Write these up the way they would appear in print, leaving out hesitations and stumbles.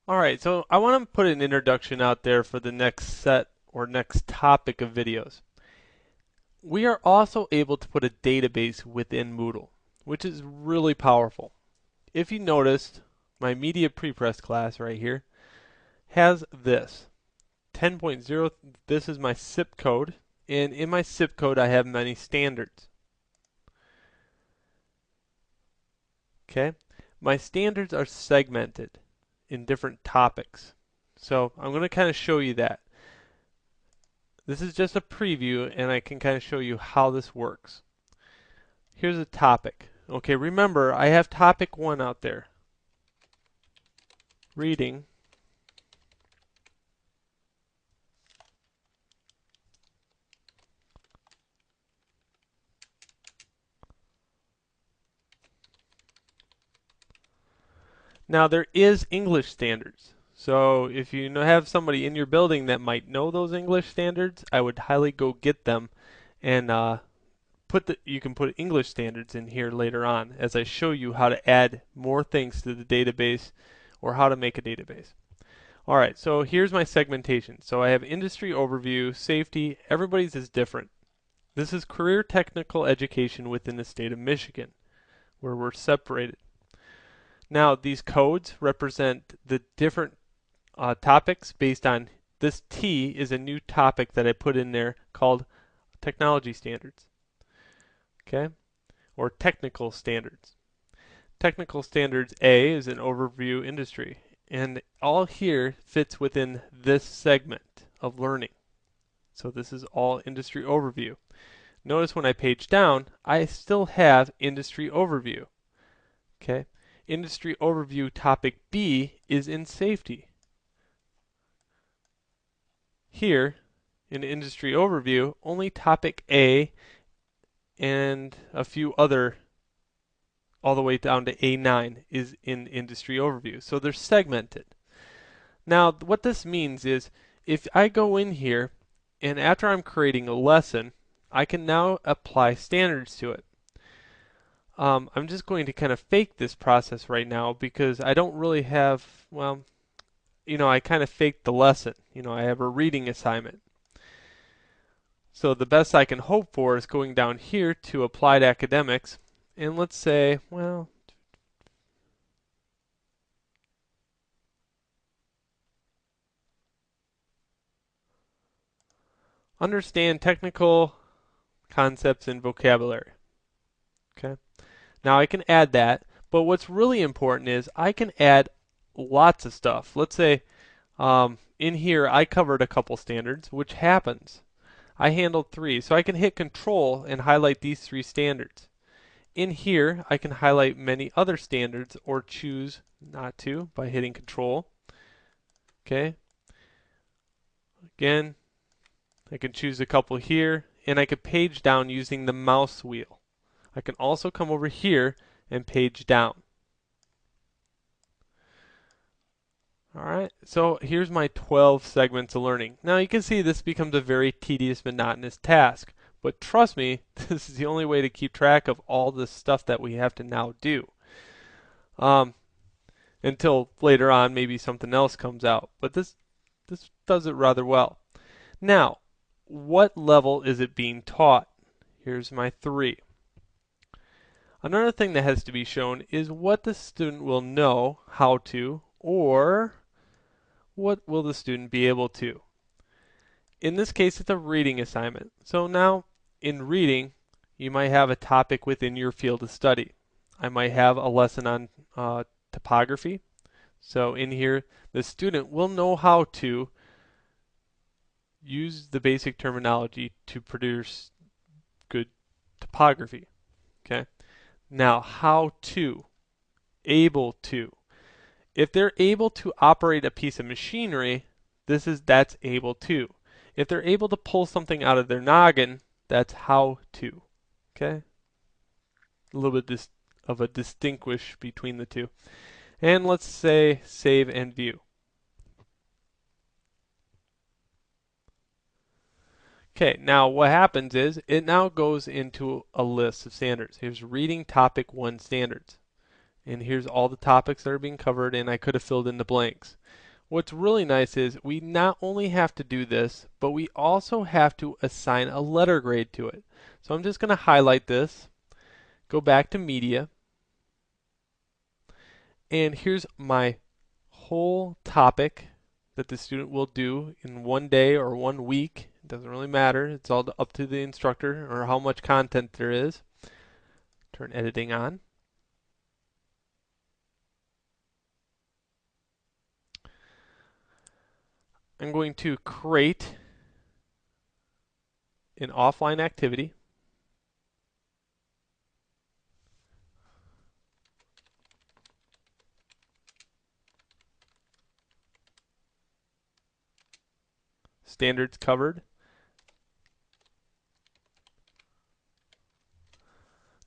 Alright, so I want to put an introduction out there for the next set or next topic of videos. We are also able to put a database within Moodle, which is really powerful. If you noticed, my Media Prepress class right here has this 10.0. This is my SIP code, and in my SIP code I have many standards. Okay, my standards are segmented in different topics. So I'm going to kind of show you that. This is just a preview and I can kind of show you how this works. Here's a topic. Okay, remember I have topic 1 out there. Reading. Now there is English standards. So if you have somebody in your building that might know those English standards, I would highly go get them and you can put English standards in here later on as I show you how to add more things to the database or how to make a database. Alright, so here's my segmentation. So I have industry overview, safety, everybody's is different. This is career technical education within the state of Michigan, where we're separated. Now these codes represent the different topics based on this T is a new topic that I put in there called technology standards. Okay? Or technical standards. Technical standards A is an overview industry. And all here fits within this segment of learning. So this is all industry overview. Notice when I page down, I still have industry overview. Okay? Industry overview topic B is in safety. Here, in industry overview, only topic A and a few other all the way down to A9 is in industry overview. So they're segmented. Now, what this means is if I go in here and after I'm creating a lesson, I can now apply standards to it. I'm just going to kind of fake this process right now because I don't really have, well, I kind of faked the lesson. I have a reading assignment. So the best I can hope for is going down here to applied academics, and let's say, well, understand technical concepts and vocabulary. Okay. Now I can add that, but what's really important is I can add lots of stuff. Let's say in here I covered a couple standards, which happens. I handled 3, so I can hit Control and highlight these 3 standards. In here, I can highlight many other standards or choose not to by hitting Control. Okay. Again, I can choose a couple here, and I can page down using the mouse wheel. I can also come over here and page down. Alright, so here's my 12 segments of learning. Now you can see this becomes a very tedious, monotonous task. But trust me, this is the only way to keep track of all this stuff that we have to now do. Until later on, maybe something else comes out. But this does it rather well. Now, what level is it being taught? Here's my 3. Another thing that has to be shown is what the student will know how to, or what will the student be able to. In this case, it's a reading assignment. So now, in reading, you might have a topic within your field of study. I might have a lesson on topography. So in here, the student will know how to use the basic terminology to produce good topography. Okay. Now, how to, able to. If they're able to operate a piece of machinery, that's able to. If they're able to pull something out of their noggin, that's how to. Okay? A little bit of a distinguish between the two. And let's say save and view. Okay, now what happens is it now goes into a list of standards. Here's reading topic 1 standards. And here's all the topics that are being covered, and I could have filled in the blanks. What's really nice is we not only have to do this, but we also have to assign a letter grade to it. So I'm just going to highlight this, go back to media, and here's my whole topic that the student will do in one day or one week. It doesn't really matter. It's all up to the instructor or how much content there is. Turn editing on. I'm going to create an offline activity. Standards covered.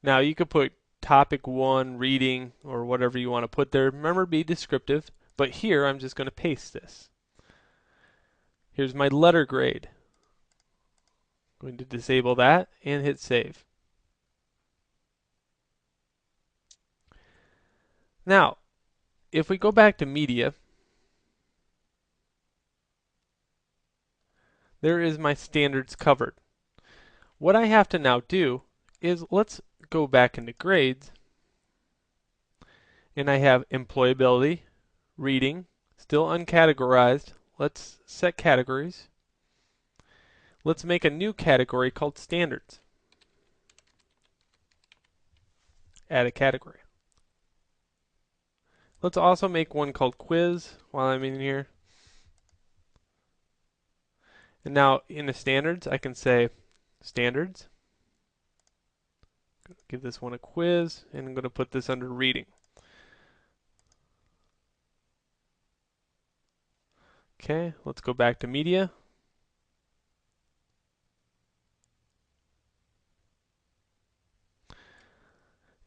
Now you could put topic 1 reading or whatever you want to put there. Remember, be descriptive, but here I'm just going to paste this. Here's my letter grade. I'm going to disable that and hit save. Now, if we go back to media, there is my standards covered. What I have to now do is let's go back into grades, and I have employability, reading, still uncategorized. Let's set categories. Let's make a new category called standards. Add a category. Let's also make one called quiz while I'm in here. And now in the standards, I can say standards. Give this one a quiz, and I'm going to put this under reading. Okay, let's go back to media.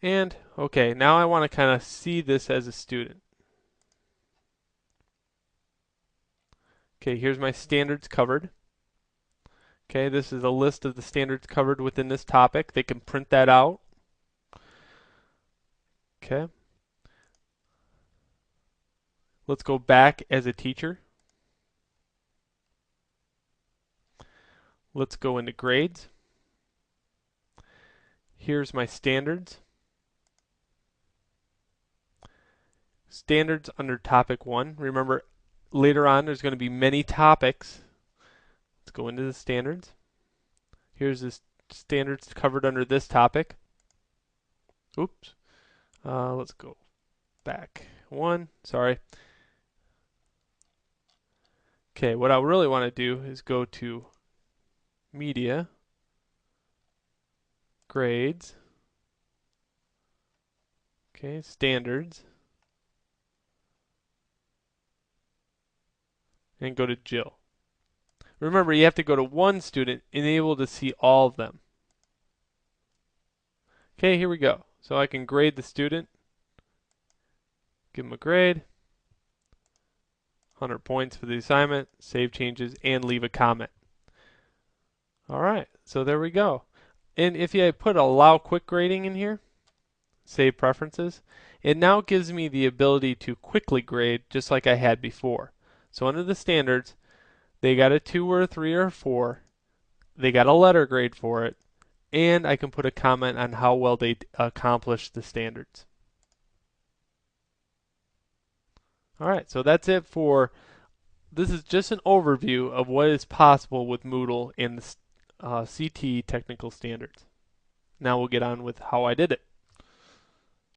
And okay, now I want to kind of see this as a student. Okay, here's my standards covered. Okay, this is a list of the standards covered within this topic. They can print that out. Okay. Let's go back as a teacher. Let's go into grades. Here's my standards. Standards under topic 1. Remember, later on there's going to be many topics. Let's go into the standards. Here's the standards covered under this topic. Oops. Let's go back 1. Sorry. Okay, what I really want to do is go to media, grades, okay, standards, and go to Jill. Remember, you have to go to one student and able to see all of them. Okay, here we go. So I can grade the student, give them a grade, 100 points for the assignment, save changes, and leave a comment. Alright, so there we go. And if you put allow quick grading in here, save preferences, it now gives me the ability to quickly grade just like I had before. So under the standards, they got a 2 or a 3 or a 4, they got a letter grade for it, and I can put a comment on how well they accomplished the standards. Alright, so that's it for, this is just an overview of what is possible with Moodle in the CT technical standards. Now we'll get on with how I did it.